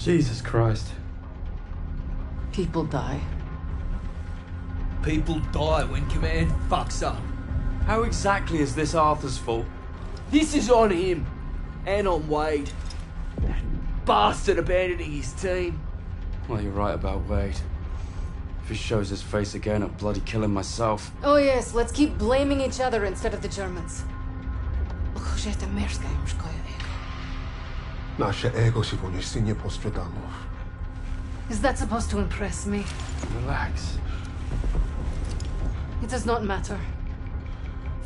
Jesus Christ. People die. People die when command fucks up. How exactly is this Arthur's fault? This is on him. And on Wade. That bastard abandoning his team. Well, you're right about Wade. If he shows his face again, I'll bloody kill him myself. Oh yes, let's keep blaming each other instead of the Germans. Nasze ego się wonieś nie postradamów. Is that supposed to impress me? Relax. It does not matter.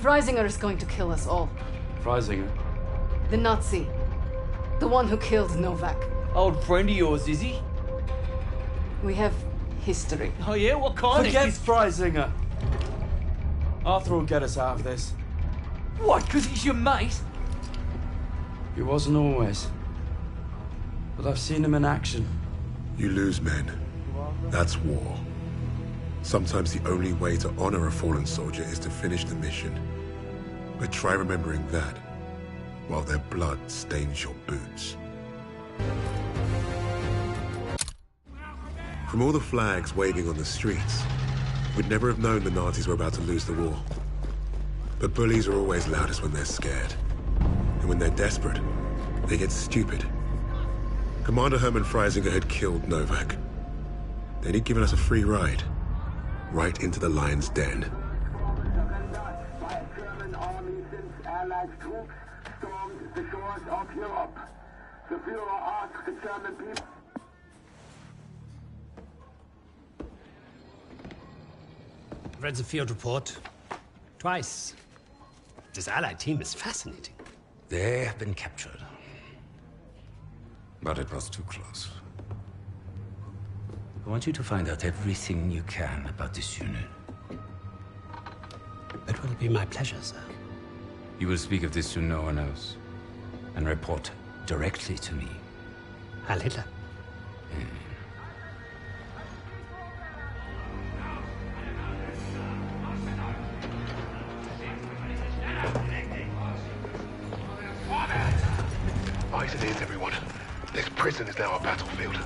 Freisinger is going to kill us all. Freisinger? The Nazi. The one who killed Novak. Old friend of yours, is he? We have history. Oh yeah? What kind Forget of... Freisinger! Arthur will get us out of this. What, because he's your mate? He wasn't always. But I've seen him in action. You lose men. That's war. Sometimes the only way to honor a fallen soldier is to finish the mission. But try remembering that while their blood stains your boots. From all the flags waving on the streets, we'd never have known the Nazis were about to lose the war. But bullies are always loudest when they're scared. And when they're desperate, they get stupid. Commander Hermann Freisinger had killed Novak. Then he'd given us a free ride, right into the lion's den. German army since Allied troops stormed the shores of Europe. The Führer asked the German people... Read the field report. Twice. This Allied team is fascinating. They have been captured. But it was too close. I want you to find out everything you can about this unit. It will be my pleasure, sir. You will speak of this to no one else. And report directly to me. Heil Hitler. Eyes and ears, everyone. This prison is now a battlefield.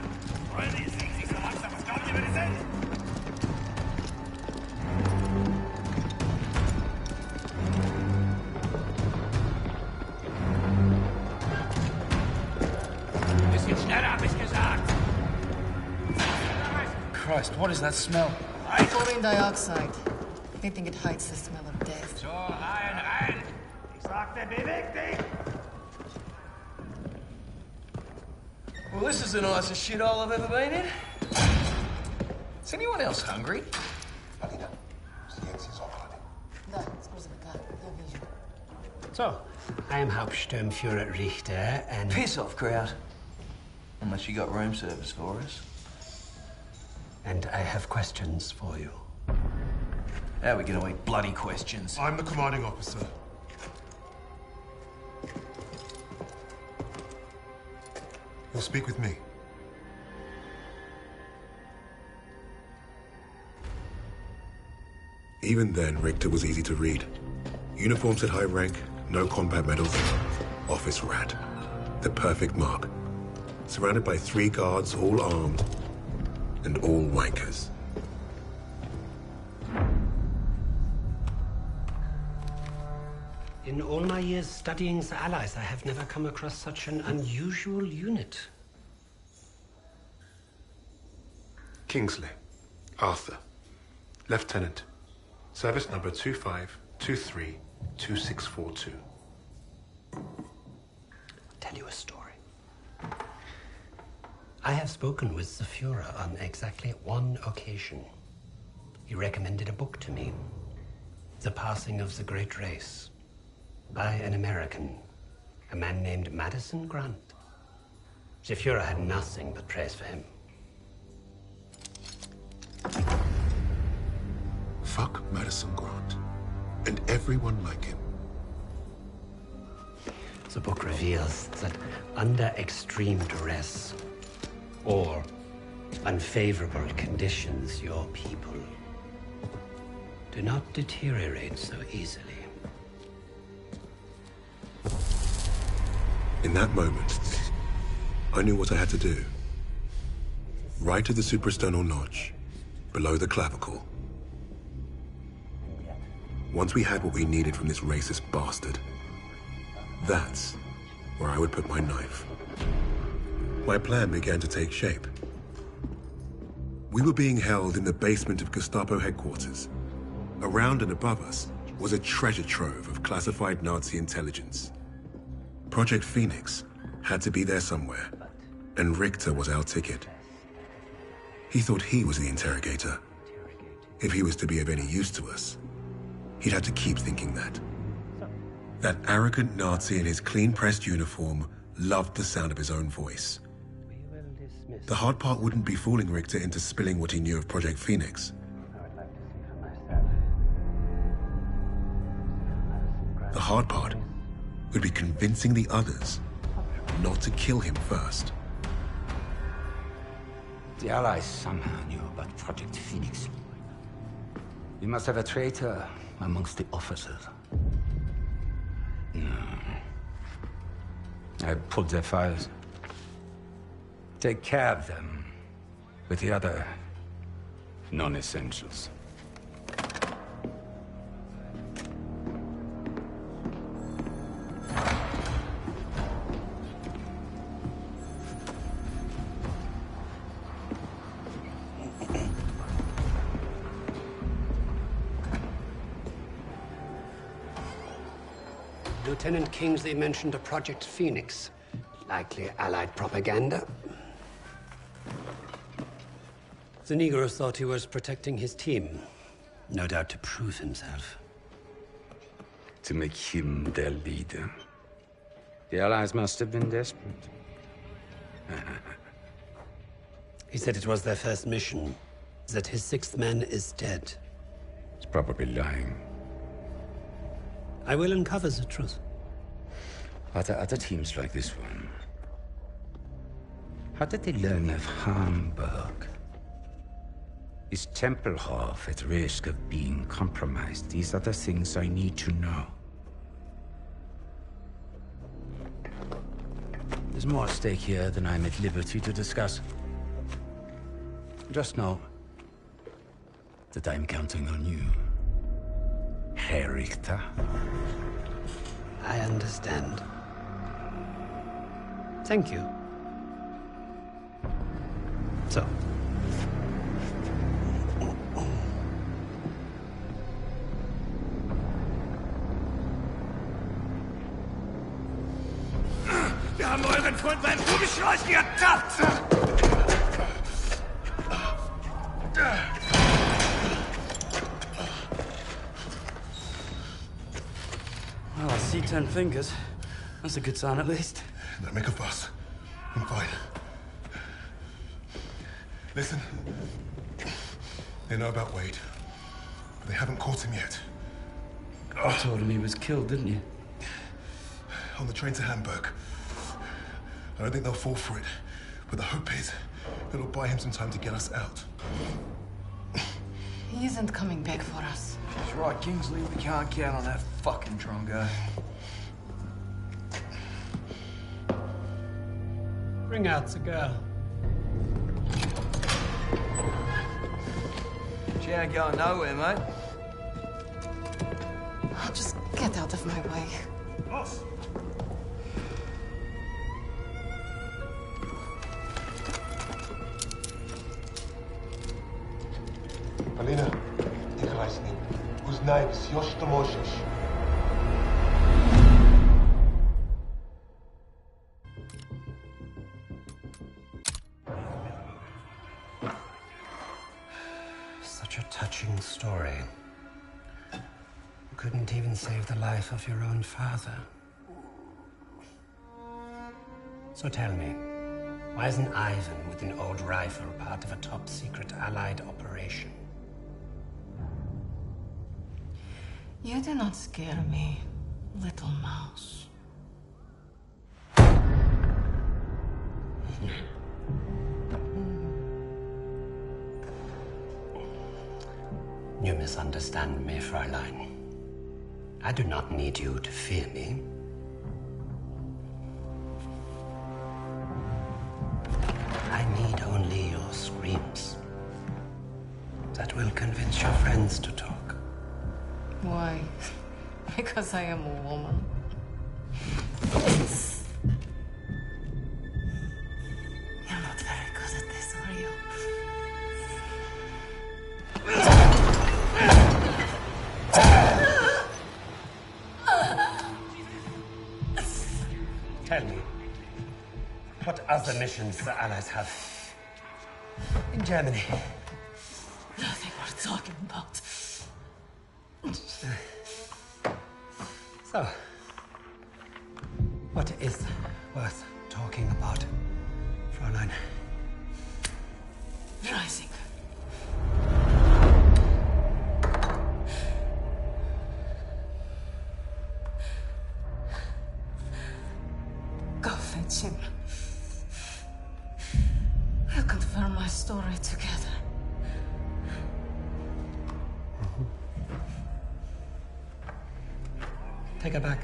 Christ, what is that smell? Chlorine dioxide. They think it hides the smell of death. So, rein! Ich sagte, beweg dich! Well, this is the nicest shithole I've ever been in. Is anyone else hungry? So, I am Hauptsturmführer Richter, and... Piss off, crowd. Unless you got room service for us. And I have questions for you. How are we gonna eat bloody questions? I'm the commanding officer. You'll speak with me. Even then, Richter was easy to read. Uniforms at high rank, no combat medals, office rat. The perfect mark. Surrounded by 3 guards, all armed, and all wankers. In all my years studying the Allies, I have never come across such an unusual unit. Kingsley. Arthur. Lieutenant. Service number 25232642. Tell you a story. I have spoken with the Führer on exactly one occasion. He recommended a book to me. The Passing of the Great Race. By an American. A man named Madison Grant. The Führer had nothing but praise for him. Fuck Madison Grant. And everyone like him. The book reveals that under extreme duress or unfavorable conditions, your people do not deteriorate so easily. In that moment, I knew what I had to do. right at the suprasternal notch, below the clavicle. Once we had what we needed from this racist bastard, that's where I would put my knife. My plan began to take shape. We were being held in the basement of Gestapo headquarters. Around and above us was a treasure trove of classified Nazi intelligence. Project Phoenix had to be there somewhere, and Richter was our ticket. He thought he was the interrogator. If he was to be of any use to us, he'd have to keep thinking that. That arrogant Nazi in his clean-pressed uniform loved the sound of his own voice. The hard part wouldn't be fooling Richter into spilling what he knew of Project Phoenix. The hard part would be convincing the others not to kill him first. The Allies somehow knew about Project Phoenix. We must have a traitor amongst the officers. No. I pulled their files. Take care of them with the other non-essentials. Lieutenant Kingsley mentioned a Project Phoenix. Likely Allied propaganda. The Negro thought he was protecting his team. No doubt to prove himself. To make him their leader. The Allies must have been desperate. He said it was their first mission. That his sixth man is dead. He's probably lying. I will uncover the truth. Are there other teams like this one? How did they learn of Hamburg? Is Tempelhof at risk of being compromised? These are the things I need to know. There's more at stake here than I'm at liberty to discuss. Just know that I'm counting on you, Herr Richter. I understand. Thank you. So. Wir haben euren Freund beim Kugelschleichen ertappt! Well, I see 10 fingers. That's a good sign, at least. Don't make a fuss. I'm fine. Listen. They know about Wade, but they haven't caught him yet. I told him he was killed, didn't you? On the train to Hamburg. I don't think they'll fall for it, but the hope is it'll buy him some time to get us out. He isn't coming back for us. That's right, Kingsley. We can't count on that fucking Drongo. Bring out the girl. She ain't going nowhere, mate. Just get out of my way. Boss! Alina, играй с ним. Узнай все, что можешь. Such a touching story. You couldn't even save the life of your own father. So tell me, why isn't Ivan with an old rifle part of a top-secret Allied operation? You do not scare me, little mouse. You misunderstand me, Fräulein. I do not need you to fear me. I need only your dreams. That will convince your friends to talk. Why? Because I am a woman. You're not very good at this, are you? Tell me, what other missions the Allies have in Germany? Nothing worth talking about. So, what is worth talking about, Fräulein? Rising. Go fetch him. We'll confirm my story together. Take her back.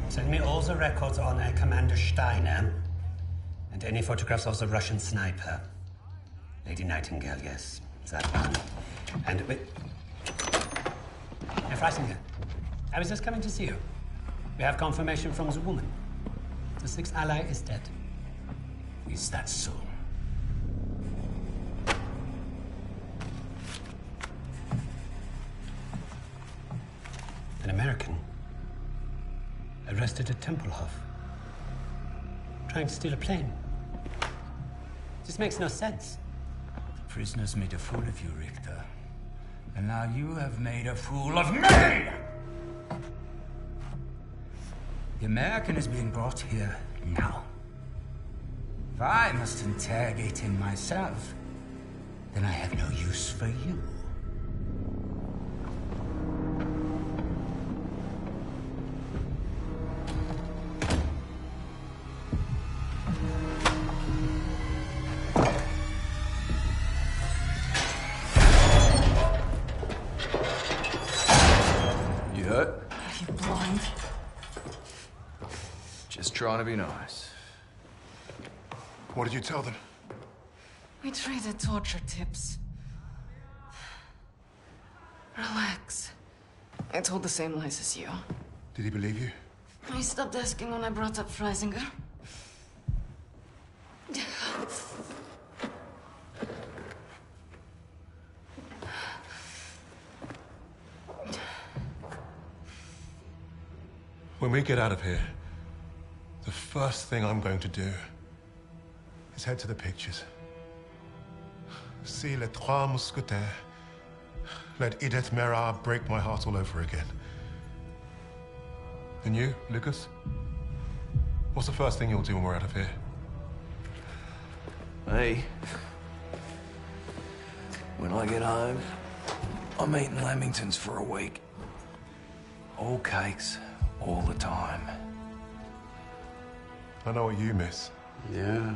Send me all the records on Commander Steiner and any photographs of the Russian sniper. Lady Nightingale, yes, that one. And wait. Herr Freisinger, I was just coming to see you. We have confirmation from the woman. The sixth ally is dead. Is that so? An American arrested at Tempelhof, trying to steal a plane. This makes no sense. The prisoners made a fool of you, Richter. And now you have made a fool of me! The American is being brought here now. If I must interrogate him myself, then I have no use for you. You hurt? Are you blind? Just trying to be nice. What did you tell them? We traded torture tips. Relax. I told the same lies as you. Did he believe you? I stopped asking when I brought up Freisinger. When we get out of here, the first thing I'm going to do is head to the pictures. See Les Trois Mousquetaires. Let Edith Merard break my heart all over again. And you, Lucas? What's the first thing you'll do when we're out of here? Hey. When I get home, I'm eating lamingtons for a week. All cakes, all the time. I know what you miss. Yeah.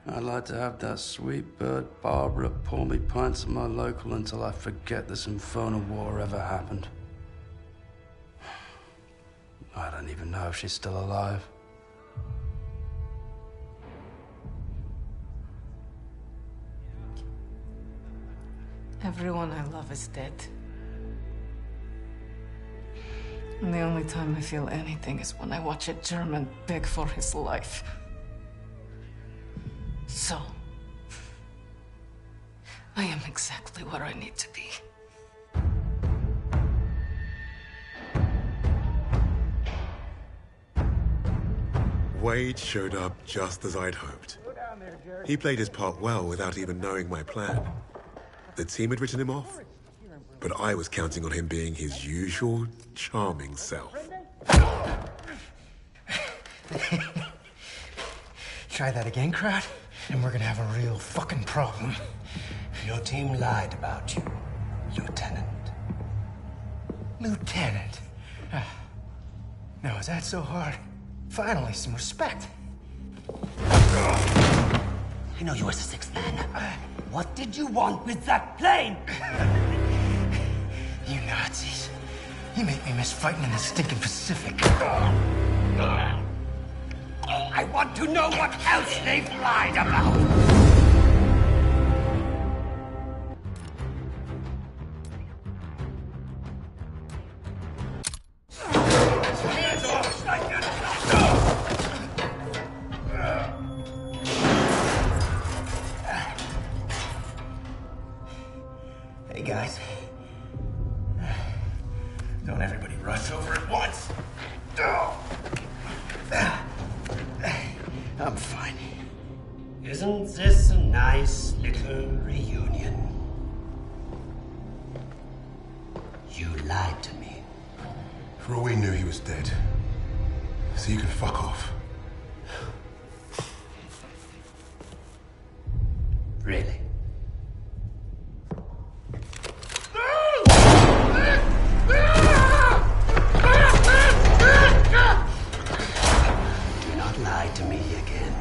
I'd like to have that sweet bird Barbara pour me pints at my local until I forget this infernal war ever happened. I don't even know if she's still alive. Everyone I love is dead. And the only time I feel anything is when I watch a German beg for his life. So, I am exactly where I need to be. Wade showed up just as I'd hoped. He played his part well without even knowing my plan. The team had written him off, but I was counting on him being his usual charming self. Try that again, crowd, and we're gonna have a real fucking problem. Your team lied about you, Lieutenant. Lieutenant? Now, is that so hard? Finally, some respect. I know you were the sixth man. What did you want with that plane? You Nazis. You make me miss fighting in the stinking Pacific. I I want to know what else they've lied about. Hey guys. Don't everybody rush over at once. I'm fine. Isn't this a nice little reunion? You lied to me. For all we knew, he was dead. So you can fuck off. Really? Do not lie to me again.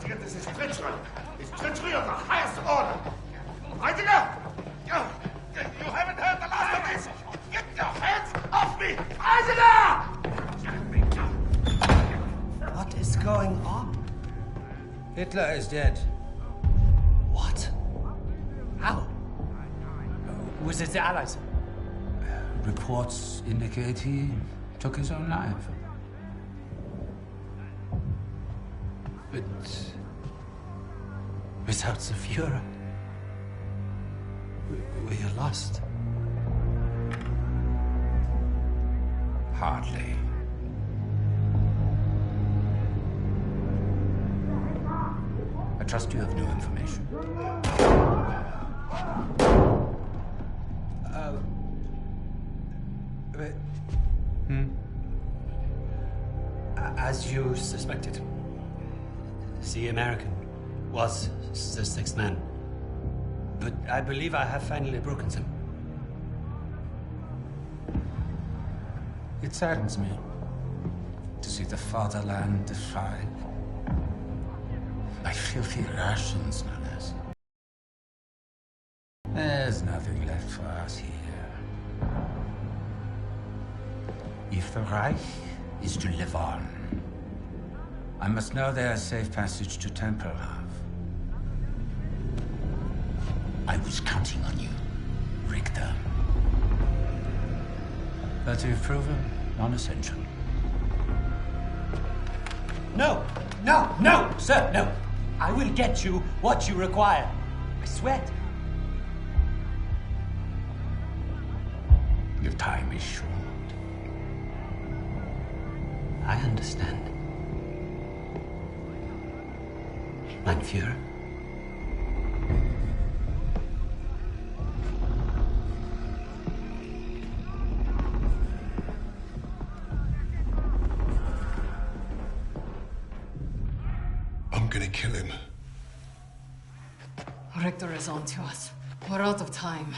Das ist Treachery. It's treachery of the highest order. Heidegger! You haven't heard the last of this! Get your hands off me! Heidegger! What is going on? Hitler is dead. What? How? Was it the Allies? Reports indicate he took his own life. But without the Führer, we are lost. Hardly. I trust you have new information. As you suspected, the American was the sixth man. But I believe I have finally broken them. It saddens me to see the fatherland defiled by filthy Russians, no less. There's nothing left for us here. If the Reich is to live on, I must know there's safe passage to Tempelhof. I was counting on you, Richter. But you've proven non-essential. No, sir, no. I will get you what you require. I swear. Your time is short. I understand. Mein Führer. I'm gonna kill him. Richter is on to us. We're out of time.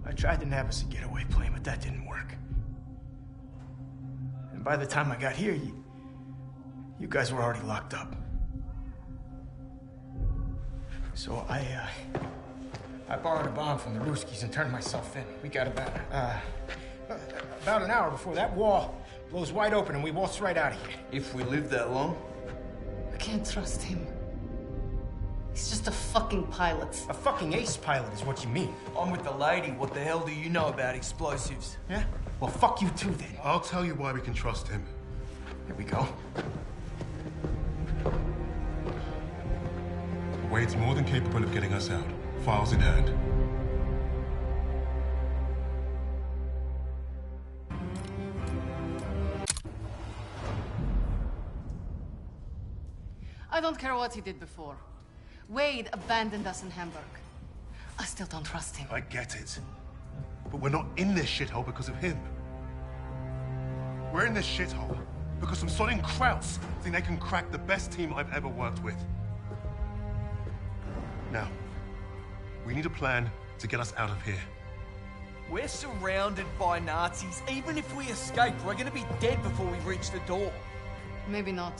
I tried to nab us a getaway plane, but that didn't work. And by the time I got here, you guys were already locked up. So I borrowed a bomb from the Ruskies and turned myself in. We got about an hour before that wall blows wide open and we waltz right out of here. If we live that long? I can't trust him. He's just a fucking pilot. A fucking ace pilot is what you mean. I'm with the lady. What the hell do you know about explosives? Yeah? Well, fuck you too, then. I'll tell you why we can trust him. Here we go. Wade's more than capable of getting us out. Files in hand. I don't care what he did before. Wade abandoned us in Hamburg. I still don't trust him. I get it. But we're not in this shithole because of him. We're in this shithole because some sodding Krauts think they can crack the best team I've ever worked with. Now, we need a plan to get us out of here. We're surrounded by Nazis. Even if we escape, we're gonna be dead before we reach the door. Maybe not.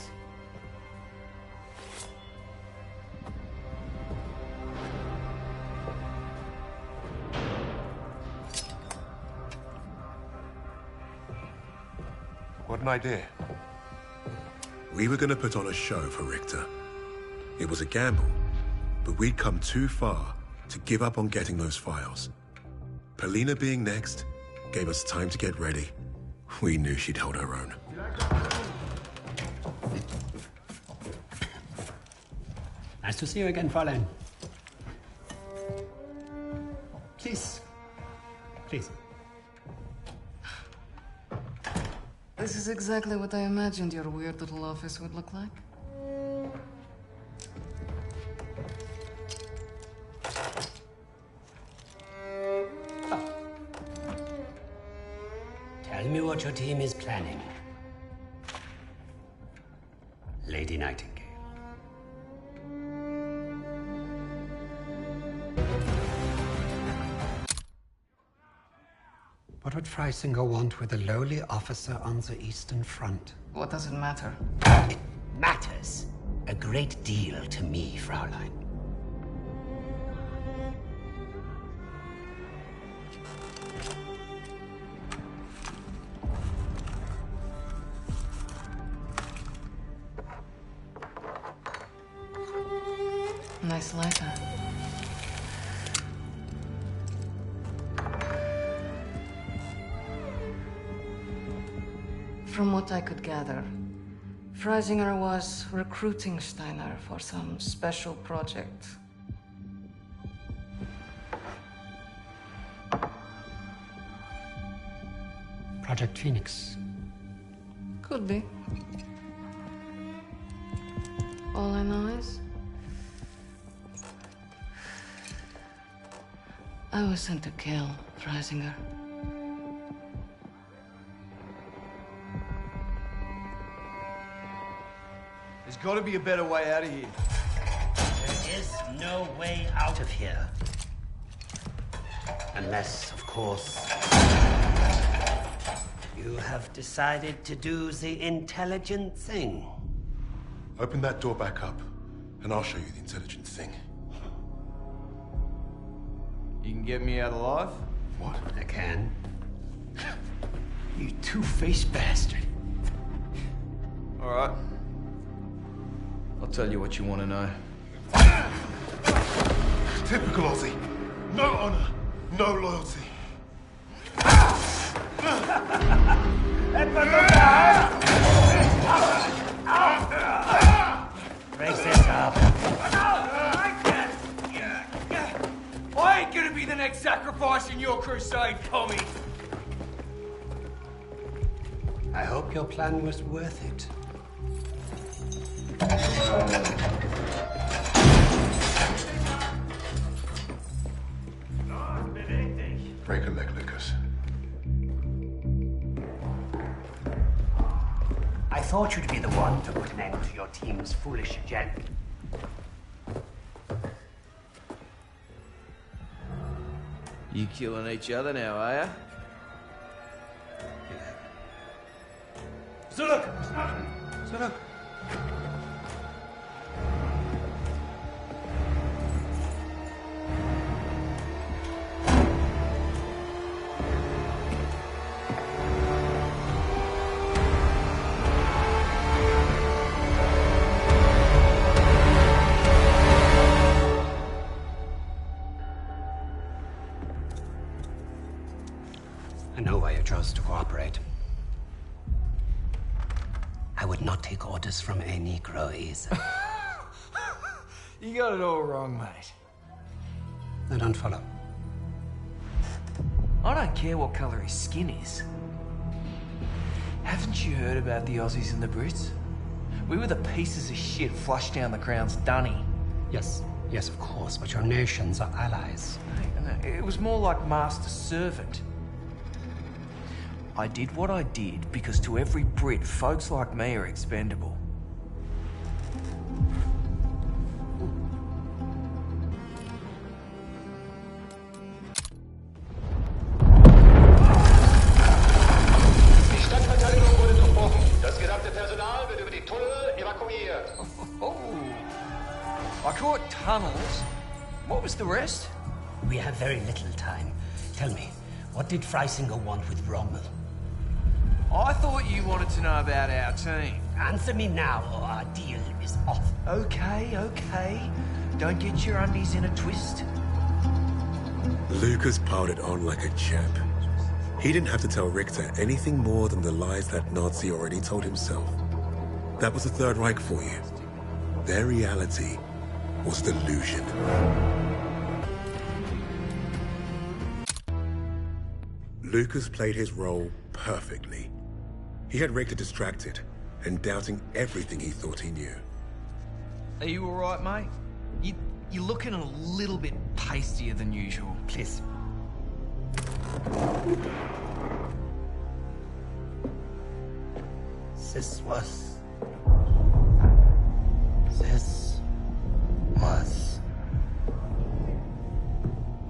What an idea. We were going to put on a show for Richter. It was a gamble, but we'd come too far to give up on getting those files. Polina being next gave us time to get ready. We knew she'd hold her own. Nice to see you again, Fräulein. Please. Please. This is exactly what I imagined your weird little office would look like. Tell me what your team is planning. Lady Nightingale. What would Freisinger want with a lowly officer on the Eastern Front? What does it matter? It matters a great deal to me, Fräulein. Nice lighter. From what I could gather, Freisinger was recruiting Steiner for some special project. Project Phoenix. Could be. All I know is I was sent to kill Freisinger. There's gotta be a better way out of here. There is no way out of here. Unless, of course, you have decided to do the intelligent thing. Open that door back up, and I'll show you the intelligent thing. You can get me out alive? What? I can. You two-faced bastard. All right. I'll tell you what you want to know. Typical Aussie. No honor, no loyalty. Break this up. I ain't gonna be the next sacrifice in your crusade, Tommy. I hope your plan was worth it. Break a leg, Lucas. I thought you'd be the one to put an end to your team's foolish agenda. You killing each other now, are ya? Zurück! Zurück! I know why you chose to cooperate. I would not take orders from a Negro either. You got it all wrong, mate. I don't follow. I don't care what colour his skin is. Haven't you heard about the Aussies and the Brits? We were the pieces of shit flushed down the Crown's dunny. Yes, yes, of course, but your nations are allies. No, it was more like master-servant. I did what I did because to every Brit, folks like me are expendable. was the rest? We have very little time. Tell me, what did Freisinger want with Rommel? I thought you wanted to know about our team. Answer me now, or our deal is off. Okay. Don't get your undies in a twist. Lucas piled it on like a champ. He didn't have to tell Richter anything more than the lies that Nazi already told himself. That was the Third Reich for you. Their reality was delusion. Lucas played his role perfectly. He had Richter distracted and doubting everything he thought he knew. Are you all right, mate? You're looking a little bit pastier than usual. Please. This was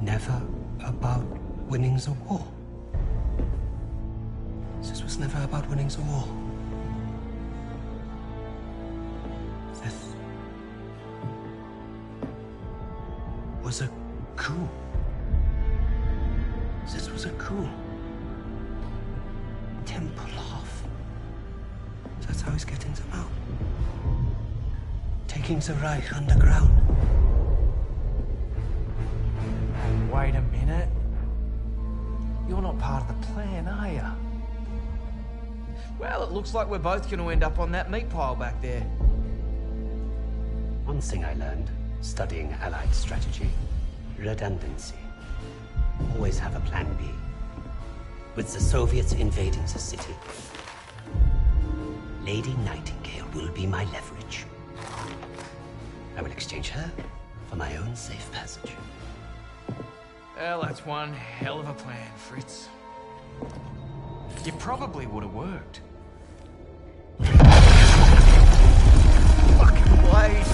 never about winning the war. This was never about winning the war. This was a coup. This was a coup. Tempelhof. That's how he's getting them out. Taking the Reich underground. Wait a minute. You're not part of the plan, are you? Well, it looks like we're both going to end up on that meat pile back there. One thing I learned, studying Allied strategy, redundancy. Always have a plan B. With the Soviets invading the city, Lady Nightingale will be my leverage. I will exchange her for my own safe passage. Well, that's one hell of a plan, Fritz. You probably would have worked. Fucking blade!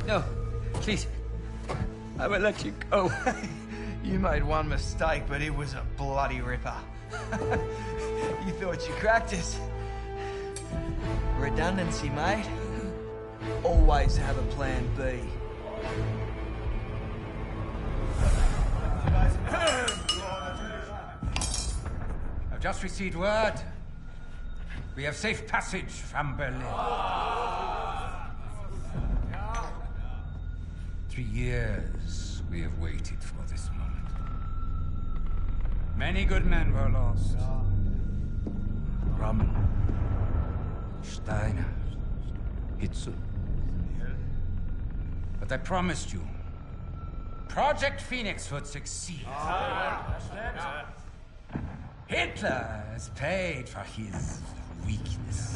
No, please. I will let you go. You made one mistake, but it was a bloody ripper. You thought you cracked us. Redundancy, mate. Always have a plan B. I've just received word. We have safe passage from Berlin. 3 years we have waited for this moment. Many good men were lost. Rommel, Steiner, Hitler. But I promised you, Project Phoenix would succeed. Hitler has paid for his weakness.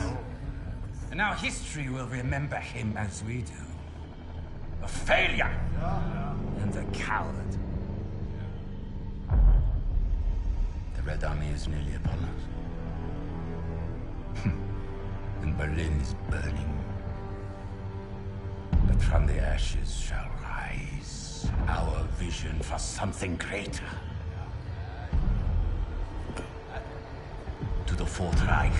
And now history will remember him as we do. A failure and a coward. The Red Army is nearly upon us. And Berlin is burning. But from the ashes shall rise our vision for something greater. To the Fourth Reich.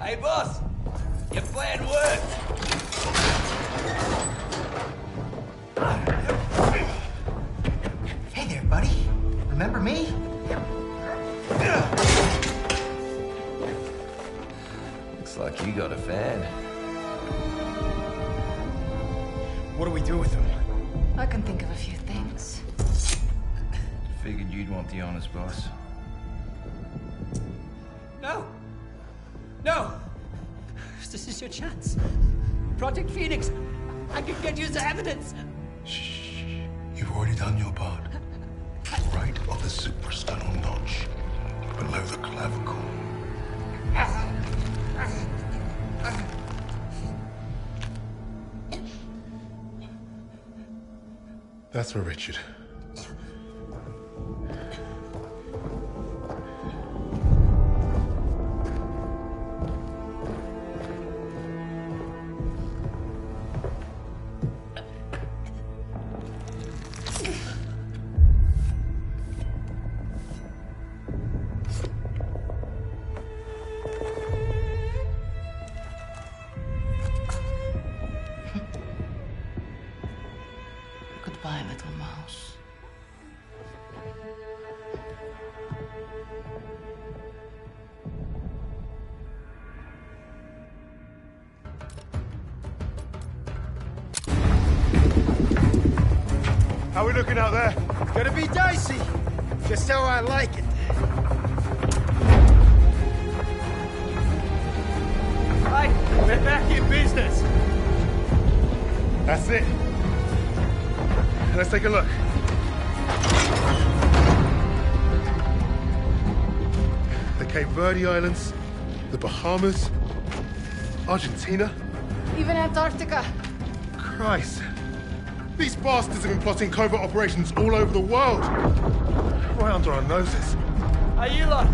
Hey, boss! Your plan worked! Hey there, buddy. Remember me? Looks like you got a fan. What do we do with him? I can think of a few things. Figured you'd want the honest, boss. No! No! This is your chance. Project Phoenix. I can get you the evidence. Shh. You've already done your part. Right on the suprasternal notch. Below the clavicle. That's for Richard. Goodbye, little mouse. How we looking out there? Gonna be dicey. Just how I like it. Right, we're back in business. That's it. Let's take a look. The Cape Verde Islands, the Bahamas, Argentina. Even Antarctica. Christ. These bastards have been plotting covert operations all over the world. Right under our noses. Hey, you lot.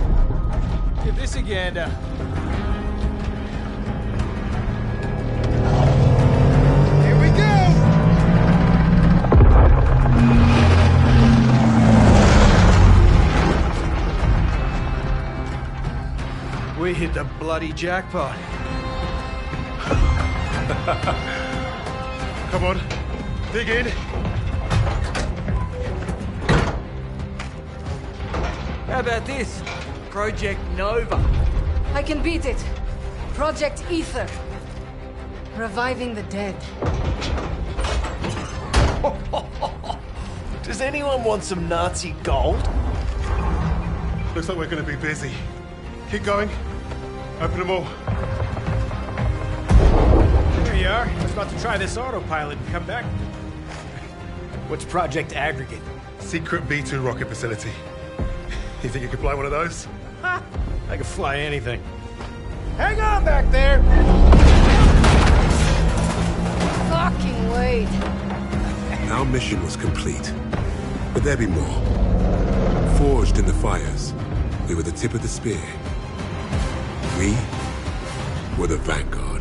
Give this a gander. Here we go! We hit the bloody jackpot. Come on, dig in. How about this? Project Nova. I can beat it. Project Ether. Reviving the dead. Does anyone want some Nazi gold? Looks like we're going to be busy. Keep going. Open them all. There you are. I was about to try this autopilot and come back. What's Project Aggregate? Secret B-2 rocket facility. You think you could fly one of those? Ha! I can fly anything. Hang on back there! Fucking wait. Our mission was complete. But there'd be more. Forged in the fires, we were the tip of the spear. We were the Vanguard.